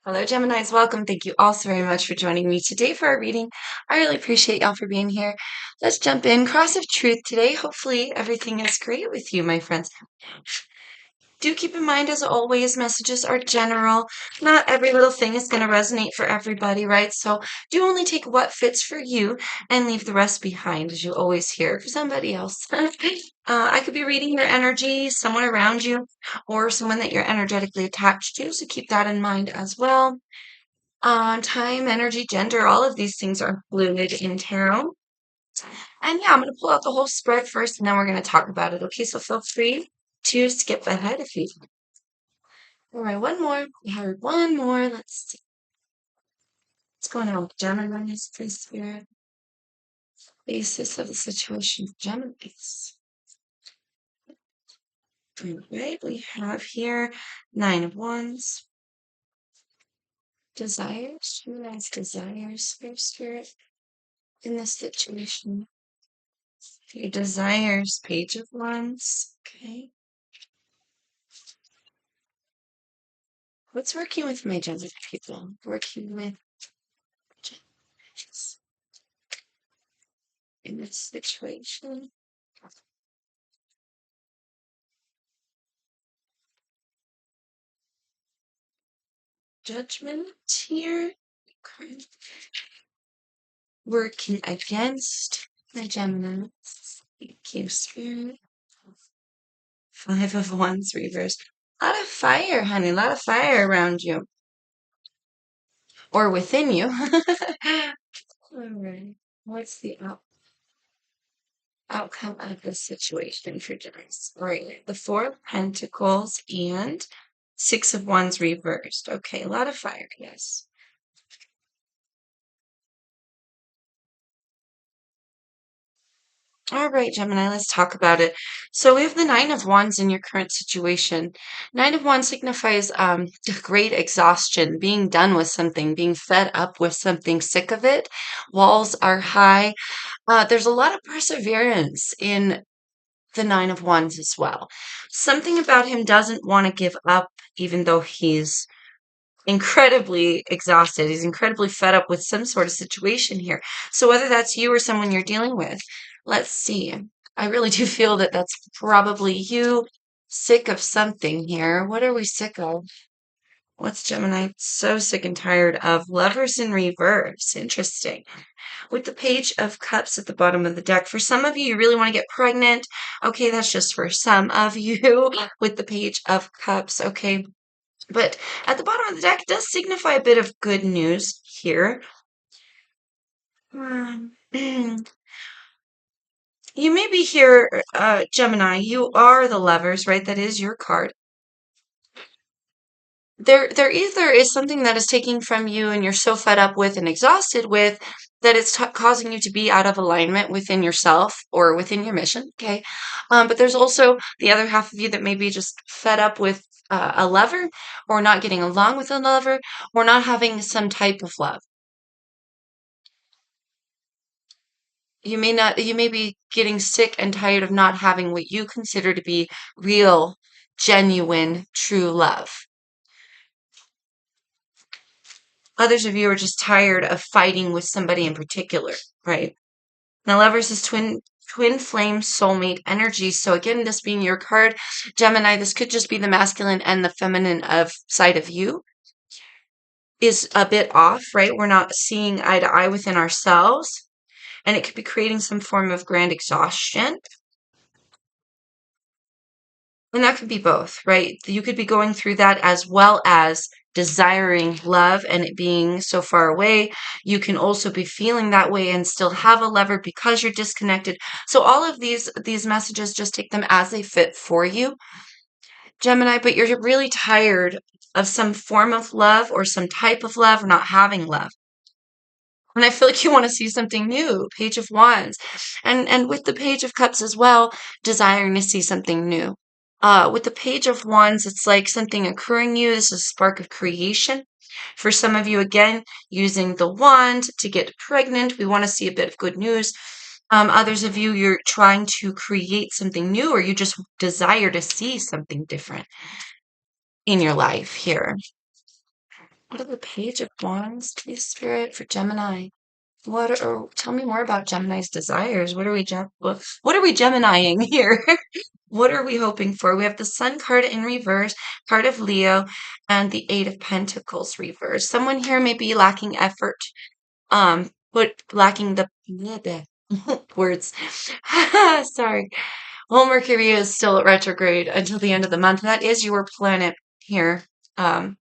Hello, Geminis. Welcome. Thank you all so very much for joining me today for our reading. I really appreciate y'all for being here. Let's jump in. Cross of truth today. Hopefully, everything is great with you, my friends. Do keep in mind, as always, messages are general. Not every little thing is going to resonate for everybody, right? So do only take what fits for you and leave the rest behind, as you always hear for somebody else. I could be reading your energy, someone around you, or someone that you're energetically attached to. So keep that in mind as well. Time, energy, gender, all of these things are fluid in tarot. And yeah, I'm going to pull out the whole spread first and then we're going to talk about it. Okay, so feel free to skip ahead if you. All right, one more. We have one more. Let's see. What's going on with Gemini's free spirit? Basis of the situation for Gemini's. All right, we have here Nine of Wands. Desires. Who has desires for spirit in this situation? Your desires, Page of Wands. Okay. What's working with my Gemini people? Working with Geminis in this situation. Judgment here. Okay. Working against the Geminis. Keep spirit. Five of Wands reversed. A lot of fire, honey. A lot of fire around you. Or within you. All right. What's the outcome of this situation for Gemini? Right. The Four of Pentacles and Six of Wands reversed. Okay, a lot of fire, yes. All right, Gemini, let's talk about it. So we have the Nine of Wands in your current situation. Nine of Wands signifies great exhaustion, being done with something, being fed up with something, sick of it. Walls are high. There's a lot of perseverance in the Nine of Wands as well. Something about him doesn't want to give up, even though he's incredibly exhausted. He's incredibly fed up with some sort of situation here. So whether that's you or someone you're dealing with, let's see. I really do feel that that's probably you, sick of something here. What are we sick of? What's Gemini so sick and tired of? Lovers in reverse. Interesting. With the Page of Cups at the bottom of the deck, for some of you, you really want to get pregnant. Okay, that's just for some of you with the Page of Cups. Okay, but at the bottom of the deck, it does signify a bit of good news here. You may be here, Gemini. You are the Lovers, right? That is your card. There either is something that is taking from you and you're so fed up with and exhausted with that it's causing you to be out of alignment within yourself or within your mission. Okay. But there's also the other half of you that may be just fed up with a lover or not getting along with a lover or not having some type of love. You may be getting sick and tired of not having what you consider to be real, genuine, true love. Others of you are just tired of fighting with somebody in particular, right? Now, lovers is twin flame soulmate energy. So again, this being your card, Gemini, this could just be the masculine and the feminine of side of you is a bit off, right? We're not seeing eye to eye within ourselves, and it could be creating some form of grand exhaustion. And that could be both, right? You could be going through that as well as desiring love and it being so far away. You can also be feeling that way and still have a lover because you're disconnected. So all of these messages, just take them as they fit for you, Gemini, but you're really tired of some form of love or some type of love or not having love. And I feel like you want to see something new, Page of Wands. And with the Page of Cups as well, desiring to see something new. With the Page of Wands, it's like something occurring to you. This is a spark of creation. For some of you, again, using the wand to get pregnant, we want to see a bit of good news. Others of you, you're trying to create something new or you just desire to see something different in your life here. What are the Page of Wands, please, Spirit, for Gemini? Tell me more about Gemini's desires. What are we Geminiing here? What are we hoping for? We have the Sun card in reverse, card of Leo, and the Eight of Pentacles reverse. Someone here may be lacking effort, but lacking the words. Sorry. Well, Mercury is still at retrograde until the end of the month. That is your planet here. Um,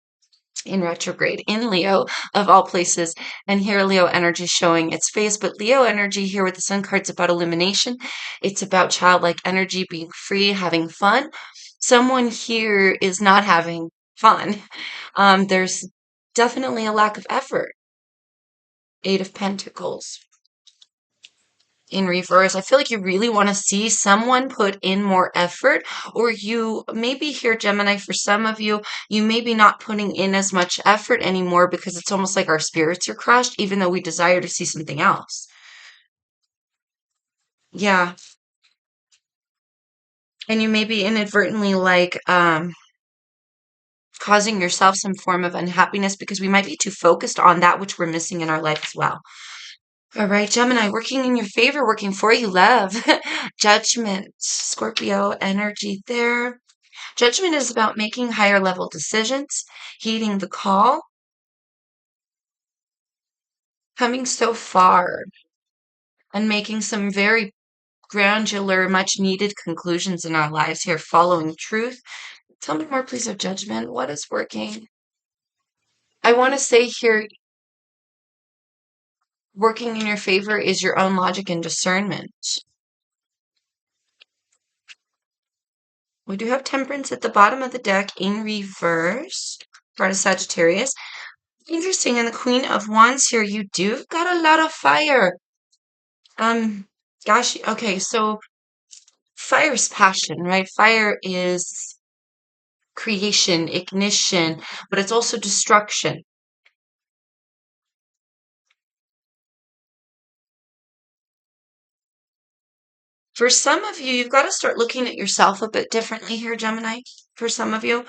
in retrograde in Leo, of all places. And here, Leo energy showing its face. But Leo energy here with the Sun card's about illumination. It's about childlike energy, being free, having fun. Someone here is not having fun. There's definitely a lack of effort. Eight of Pentacles in reverse. I feel like you really want to see someone put in more effort, or you maybe here, Gemini, for some of you, you may be not putting in as much effort anymore because it's almost like our spirits are crushed, even though we desire to see something else. Yeah. And you may be inadvertently like causing yourself some form of unhappiness because we might be too focused on that which we're missing in our life as well. All right, Gemini, working in your favor, working for you, love. Judgment, Scorpio energy there. Judgment is about making higher level decisions, heeding the call, coming so far, and making some very granular, much needed conclusions in our lives here, following truth. Tell me more, please, of judgment. What is working? I want to say here, working in your favor is your own logic and discernment. We do have Temperance at the bottom of the deck in reverse. Part of Sagittarius. Interesting. And the Queen of Wands here, you do got a lot of fire. Um, Gosh, okay, so fire is passion, right? Fire is creation, ignition, but it's also destruction. For some of you, you've got to start looking at yourself a bit differently here, Gemini, for some of you,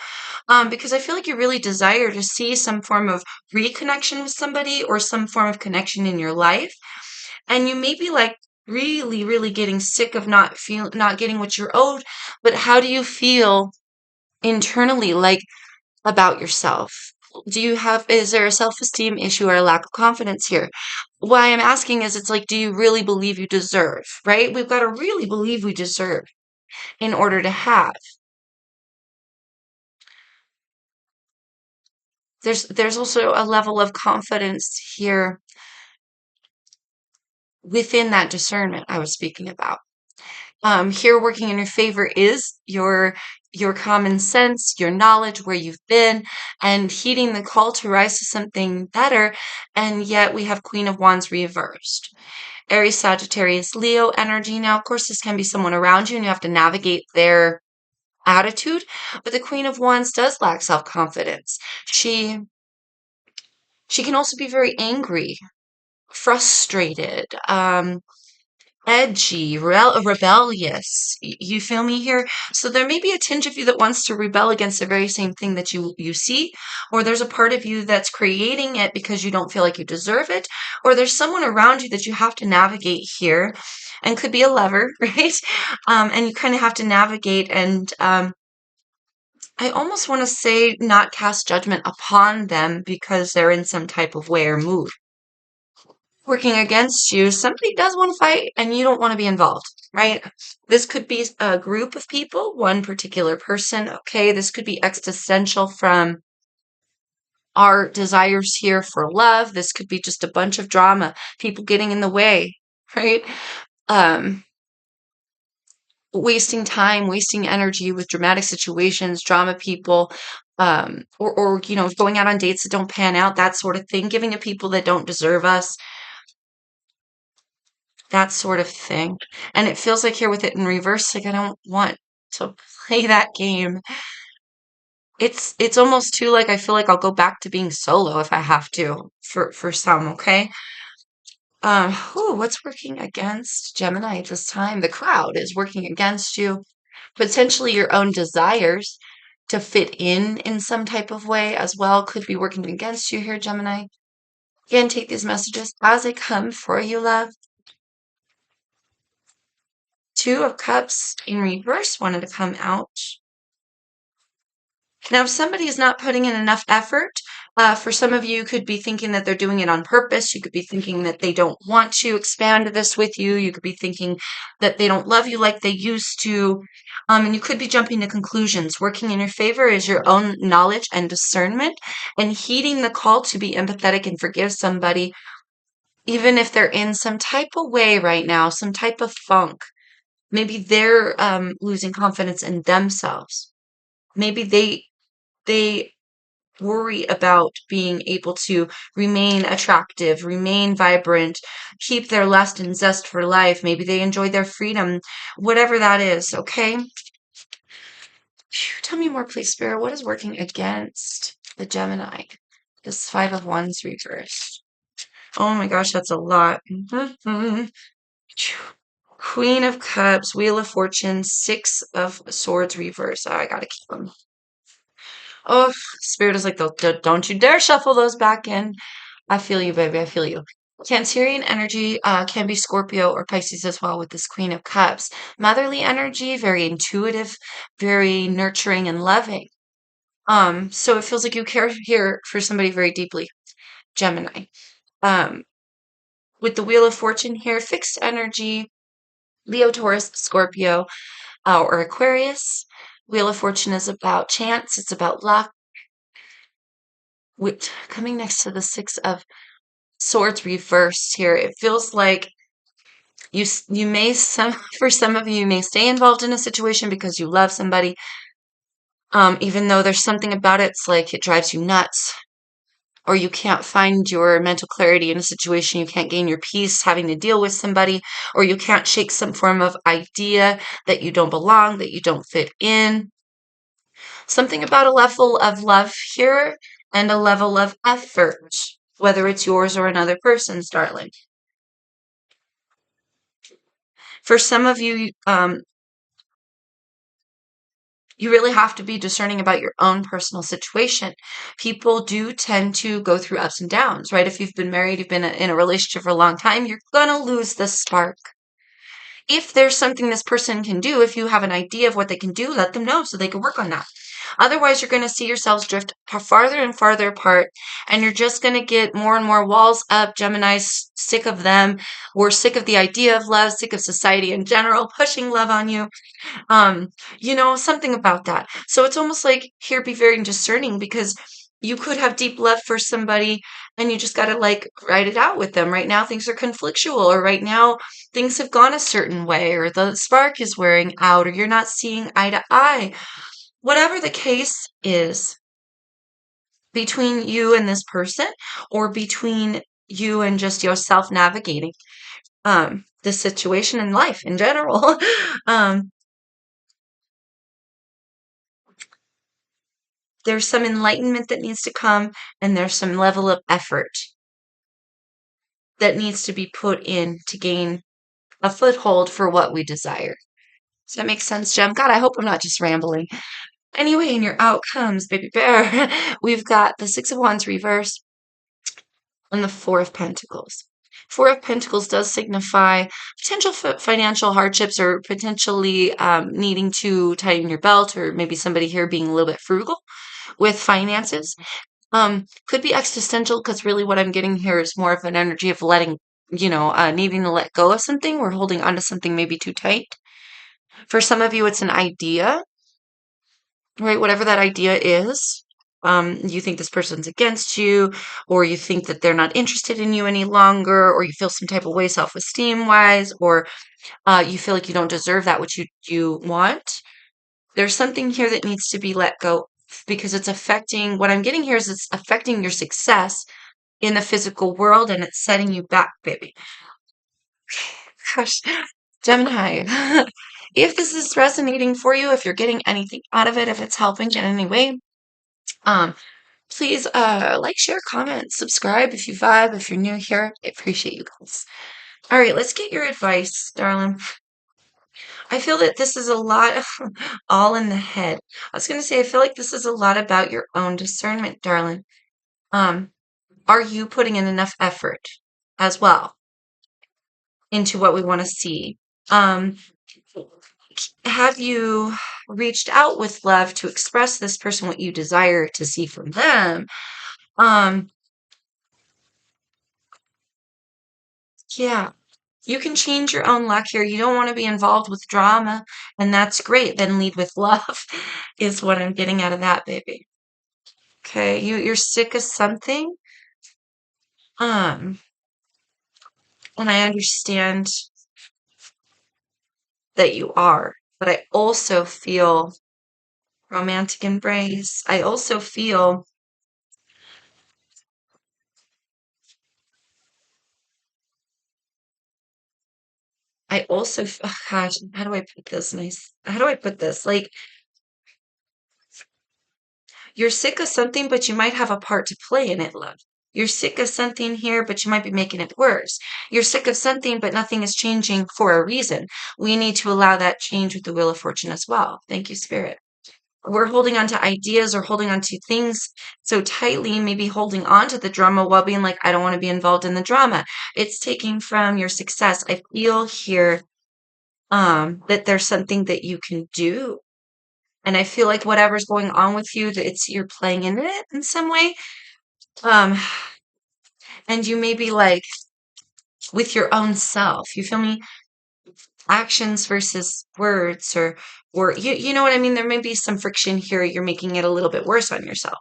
because I feel like you really desire to see some form of reconnection with somebody or some form of connection in your life. And you may be like really, really getting sick of not getting what you're owed, but how do you feel internally? Like, about yourself? Is there a self-esteem issue or a lack of confidence here? Why I'm asking is it's like, do you really believe you deserve, right? We've got to really believe we deserve in order to have. There's also a level of confidence here within that discernment I was speaking about. Here working in your favor is your common sense, your knowledge, where you've been, and heeding the call to rise to something better. And yet we have Queen of Wands reversed. Aries, Sagittarius, Leo energy. Now, of course, this can be someone around you, and you have to navigate their attitude. But the Queen of Wands does lack self-confidence. She can also be very angry, frustrated, edgy, rebellious. You feel me here? So there may be a tinge of you that wants to rebel against the very same thing that you see, or there's a part of you that's creating it because you don't feel like you deserve it, or there's someone around you that you have to navigate here, and could be a lover, right? And you kind of have to navigate and I almost want to say not cast judgment upon them because they're in some type of way or mood working against you, somebody does want to fight and you don't want to be involved, right? This could be a group of people, one particular person. Okay, this could be existential from our desires here for love. This could be just a bunch of drama, people getting in the way, right? Um, Wasting time, wasting energy with dramatic situations, drama people, or going out on dates that don't pan out, that sort of thing, giving to people that don't deserve us, that sort of thing. And it feels like here with it in reverse, like I don't want to play that game. It's almost too like I feel like I'll go back to being solo if I have to for some, okay? What's working against Gemini at this time? The crowd is working against you, potentially your own desires to fit in some type of way as well could be working against you here, Gemini. Again, take these messages as they come for you, love. Two of Cups in reverse wanted to come out. Now, if somebody is not putting in enough effort, for some of you could be thinking that they're doing it on purpose. You could be thinking that they don't want to expand this with you. You could be thinking that they don't love you like they used to. And you could be jumping to conclusions. Working in your favor is your own knowledge and discernment and heeding the call to be empathetic and forgive somebody, even if they're in some type of way right now, some type of funk. Maybe they're losing confidence in themselves. Maybe they worry about being able to remain attractive, remain vibrant, keep their lust and zest for life. Maybe they enjoy their freedom, whatever that is, okay? Phew, tell me more, please, Spirit. What is working against the Gemini? This Five of Wands reversed. Oh my gosh, that's a lot. Queen of Cups, Wheel of Fortune, Six of Swords reverse. Oh, I gotta keep them. Oh, Spirit is like, don't you dare shuffle those back in. I feel you, baby. I feel you. Cancerian energy can be Scorpio or Pisces as well with this Queen of Cups. Motherly energy, very intuitive, very nurturing and loving. So it feels like you care here for somebody very deeply, Gemini. Um, with the Wheel of Fortune here, fixed energy, Leo, Taurus, Scorpio, or Aquarius. Wheel of Fortune is about chance. It's about luck. With coming next to the Six of Swords reversed here, it feels like you may some for some of you may stay involved in a situation because you love somebody, even though there's something about it, it's like it drives you nuts, or you can't find your mental clarity in a situation, you can't gain your peace having to deal with somebody, or you can't shake some form of idea that you don't belong, that you don't fit in. Something about a level of love here and a level of effort, whether it's yours or another person's, darling. For some of you, you really have to be discerning about your own personal situation. People do tend to go through ups and downs, right? If you've been married, you've been in a relationship for a long time, you're going to lose the spark. If there's something this person can do, if you have an idea of what they can do, let them know so they can work on that. Otherwise, you're going to see yourselves drift farther and farther apart, and you're just going to get more and more walls up. Gemini's sick of them. We're sick of the idea of love, sick of society in general pushing love on you. Um, something about that. So it's almost like here, be very discerning because you could have deep love for somebody and you just got to like write it out with them. Right now, things are conflictual, or right now, things have gone a certain way, or the spark is wearing out, or you're not seeing eye to eye. Whatever the case is between you and this person, or between you and just yourself navigating the situation in life in general. um, there's some enlightenment that needs to come, and there's some level of effort that needs to be put in to gain a foothold for what we desire. Does that make sense, Jem? God, I hope I'm not just rambling. Anyway, in your outcomes, baby bear, we've got the Six of Wands reverse and the Four of Pentacles. Four of Pentacles does signify potential financial hardships, or potentially needing to tighten your belt, or maybe somebody here being a little bit frugal with finances. Could be existential, because really what I'm getting here is more of an energy of letting, needing to let go of something. We're holding on to something maybe too tight. For some of you, it's an idea, right? Whatever that idea is. You think this person's against you, or you think that they're not interested in you any longer, or you feel some type of way self-esteem wise, or you feel like you don't deserve that which you want. There's something here that needs to be let go, because it's affecting, what I'm getting here is it's affecting your success in the physical world, and it's setting you back, baby. Gosh, Gemini, if this is resonating for you, if you're getting anything out of it, if it's helping in any way, um, please like, share, comment, subscribe if you vibe, if you're new here. I appreciate you guys. All right, let's get your advice, darling. I feel that this is a lot all in the head. I was going to say, I feel like this is a lot about your own discernment, darling. Um, are you putting in enough effort as well into what we want to see? Um, have you reached out with love to express this person what you desire to see from them? Um, yeah, you can change your own luck here. You don't want to be involved with drama, and that's great. Then lead with love, is what I'm getting out of that, baby. Okay, you're sick of something. Um, and I understand that you are, but I also feel romantic embrace. I also feel, oh gosh, how do I put this nice? How do I put this? Like, you're sick of something, but you might have a part to play in it, love. You're sick of something here, but you might be making it worse. You're sick of something, but nothing is changing for a reason. We need to allow that change with the Wheel of Fortune as well. Thank you, Spirit. We're holding on to ideas or holding on to things so tightly, maybe holding on to the drama while being like, I don't want to be involved in the drama. It's taking from your success. I feel here that there's something that you can do. And I feel like whatever's going on with you, that it's you're playing into it in some way. Um, and you may be like with your own self. You feel me? Actions versus words or you know what I mean? There may be some friction here. You're making it a little bit worse on yourself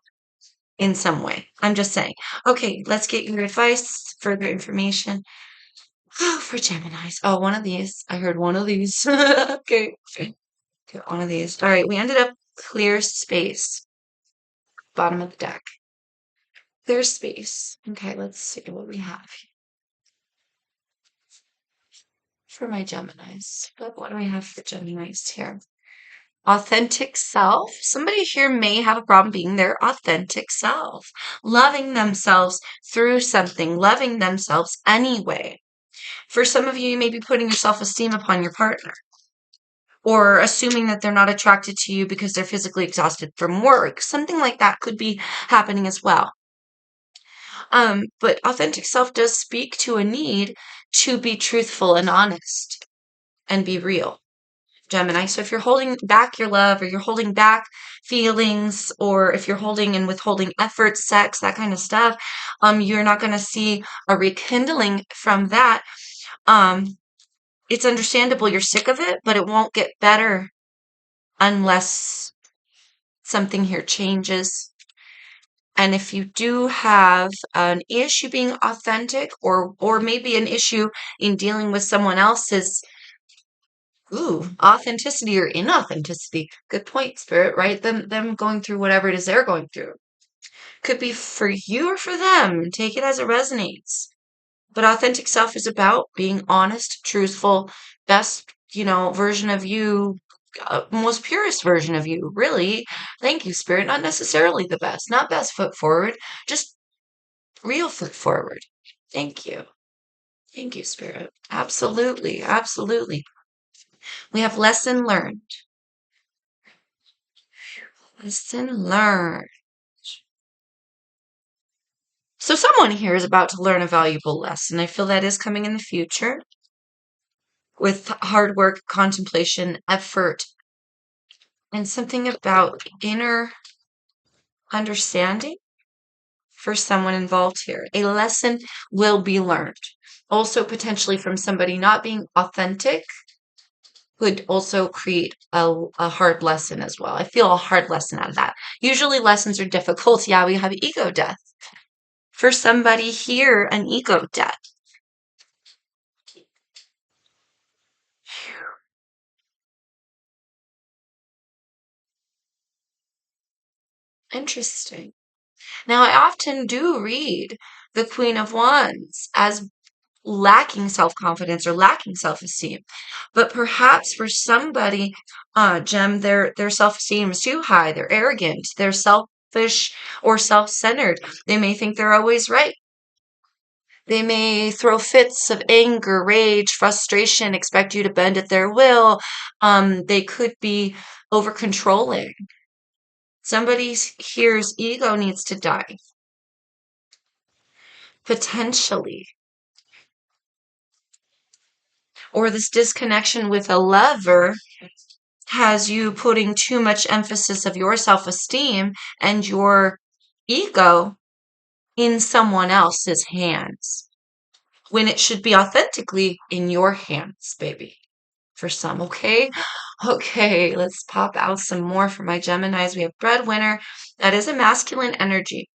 in some way. I'm just saying. Okay, let's get your advice, further information. Oh, for Geminis. Oh, one of these. I heard one of these. Okay. Get one of these. All right, we ended up clear space. Bottom of the deck. Clear space. Okay, let's see what we have for my Geminis. What do we have for Geminis here? Authentic self. Somebody here may have a problem being their authentic self, loving themselves through something, loving themselves anyway. For some of you, you may be putting your self esteem upon your partner or assuming that they're not attracted to you because they're physically exhausted from work. Something like that could be happening as well. But authentic self does speak to a need to be truthful and honest and be real. Gemini. So if you're holding back your love or you're holding back feelings or if you're holding and withholding effort, sex, that kind of stuff, you're not going to see a rekindling from that. Um, it's understandable you're sick of it, but it won't get better unless something here changes. And if you do have an issue being authentic or maybe an issue in dealing with someone else's authenticity or inauthenticity. Good point, Spirit, right? Them going through whatever it is they're going through. Could be for you or for them. Take it as it resonates. But authentic self is about being honest, truthful, best, version of you, most purest version of you, really. Thank you, Spirit. Not necessarily the best, not best foot forward, just real foot forward. Thank you. Thank you, Spirit. Absolutely. Absolutely. We have lesson learned. Lesson learned. So someone here is about to learn a valuable lesson. I feel that is coming in the future with hard work, contemplation, effort, and something about inner understanding for someone involved here. A lesson will be learned. Also, potentially from somebody not being authentic could also create a hard lesson as well. I feel a hard lesson out of that. Usually lessons are difficult. Yeah, we have ego death. For somebody here, an ego death. Interesting. Now, I often do read the Queen of Wands as lacking self-confidence or lacking self-esteem. But perhaps for somebody, Jem, their self-esteem is too high. They're arrogant. They're selfish or self-centered. They may think they're always right. They may throw fits of anger, rage, frustration, expect you to bend at their will. They could be over controlling. Somebody here's ego needs to die, potentially. Or this disconnection with a lover has you putting too much emphasis of your self-esteem and your ego in someone else's hands when it should be authentically in your hands, baby. For some, okay? Okay, let's pop out some more for my Geminis. We have breadwinner. That is a masculine energy.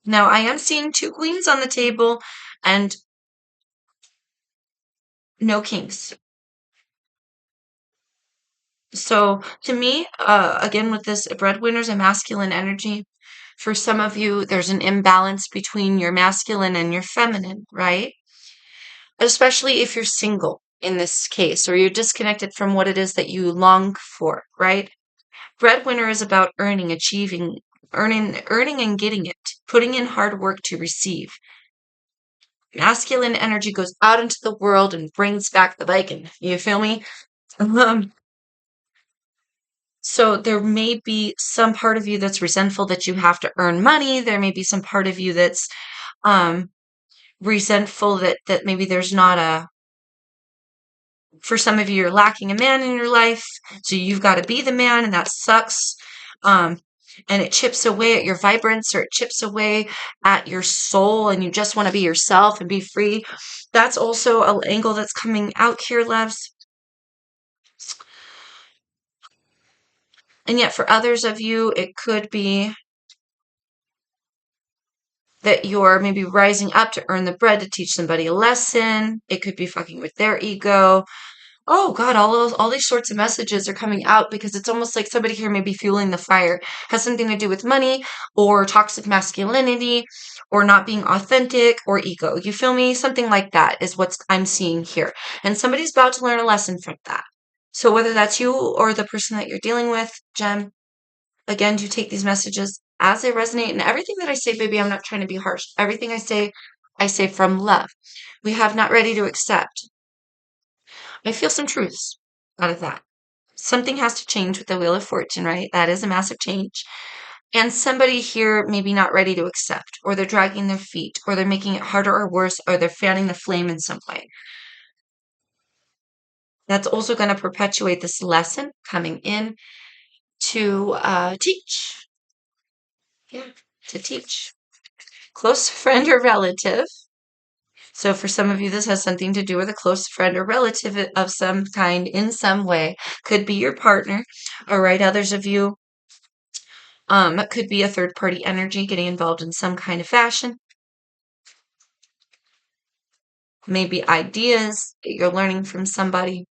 Now, I am seeing two queens on the table and no kings. So to me, again, with this breadwinner's a masculine energy. For some of you, there's an imbalance between your masculine and your feminine, right? Especially if you're single in this case, or you're disconnected from what it is that you long for, right? Breadwinner is about earning, achieving, earning and getting it, putting in hard work to receive. Masculine energy goes out into the world and brings back the bacon. You feel me? Um, So there may be some part of you that's resentful that you have to earn money. There may be some part of you that's um resentful that maybe there's not a for some of you you're lacking a man in your life, so you've got to be the man and that sucks. Um and it chips away at your vibrance or it chips away at your soul and you just want to be yourself and be free. That's also an angle that's coming out here, loves. And yet for others of you, it could be that you're maybe rising up to earn the bread to teach somebody a lesson. It could be fucking with their ego. Oh God, all these sorts of messages are coming out because it's almost like somebody here may be fueling the fire. Has something to do with money or toxic masculinity or not being authentic or ego. You feel me? Something like that is what I'm seeing here. And somebody's about to learn a lesson from that. So whether that's you or the person that you're dealing with, Gem, again, do take these messages as they resonate. And everything that I say, baby, I'm not trying to be harsh. Everything I say from love. We have not ready to accept. I feel some truths out of that. Something has to change with the Wheel of Fortune, right? That is a massive change. And somebody here maybe not ready to accept, or they're dragging their feet, or they're making it harder or worse, or they're fanning the flame in some way. That's also going to perpetuate this lesson coming in to teach. Yeah, to teach. Close friend or relative. So for some of you, this has something to do with a close friend or relative of some kind in some way. Could be your partner. All right. Others of you, it could be a third party energy getting involved in some kind of fashion. Maybe ideas that you're learning from somebody.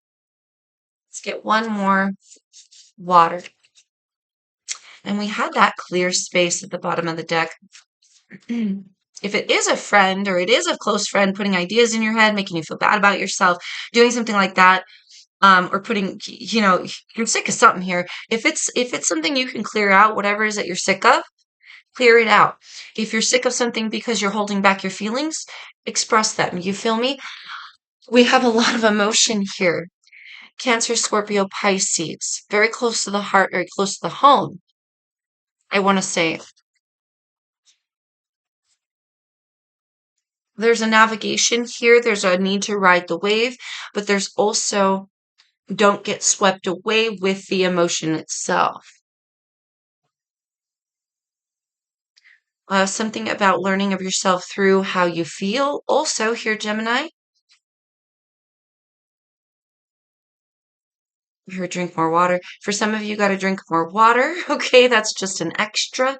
Let's get one more water. And we had that clear space at the bottom of the deck. If it is a friend or it is a close friend putting ideas in your head, making you feel bad about yourself, doing something like that, or putting, you're sick of something here. If it's something you can clear out, whatever it is that you're sick of, clear it out. If you're sick of something because you're holding back your feelings, express them. You feel me? We have a lot of emotion here. Cancer, Scorpio, Pisces, very close to the heart, very close to the home. I want to say there's a navigation here. There's a need to ride the wave, but there's also don't get swept away with the emotion itself. Something about learning of yourself through how you feel. Also, here, Gemini, here, drink more water. For some of you, got to drink more water. Okay, that's just an extra.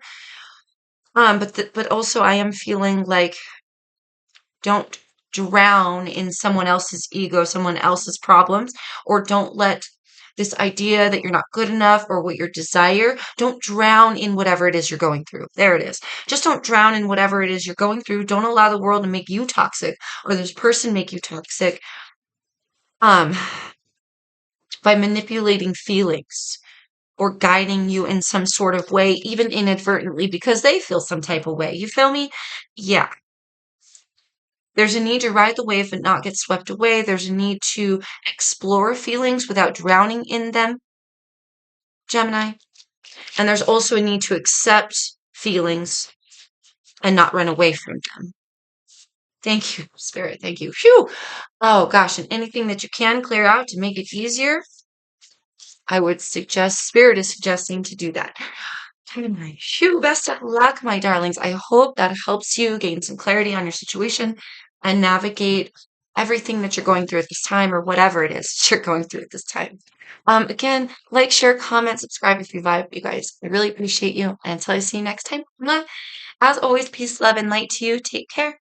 But also, I am feeling like don't drown in someone else's ego, someone else's problems, or don't let this idea that you're not good enough or what your desire, don't drown in whatever it is you're going through. There it is. Just don't drown in whatever it is you're going through. Don't allow the world to make you toxic or this person make you toxic um, by manipulating feelings or guiding you in some sort of way, even inadvertently, because they feel some type of way. You feel me? Yeah. There's a need to ride the wave but not get swept away. There's a need to explore feelings without drowning in them, Gemini. And there's also a need to accept feelings and not run away from them. Thank you, Spirit. Thank you. Phew. Oh, gosh. And anything that you can clear out to make it easier, I would suggest, Spirit is suggesting to do that. Gemini, phew, best of luck, my darlings. I hope that helps you gain some clarity on your situation and navigate everything that you're going through at this time or whatever it is that you're going through at this time. Again, like, share, comment, subscribe if you vibe, you guys. I really appreciate you. And until I see you next time, mwah. As always, peace, love, and light to you. Take care.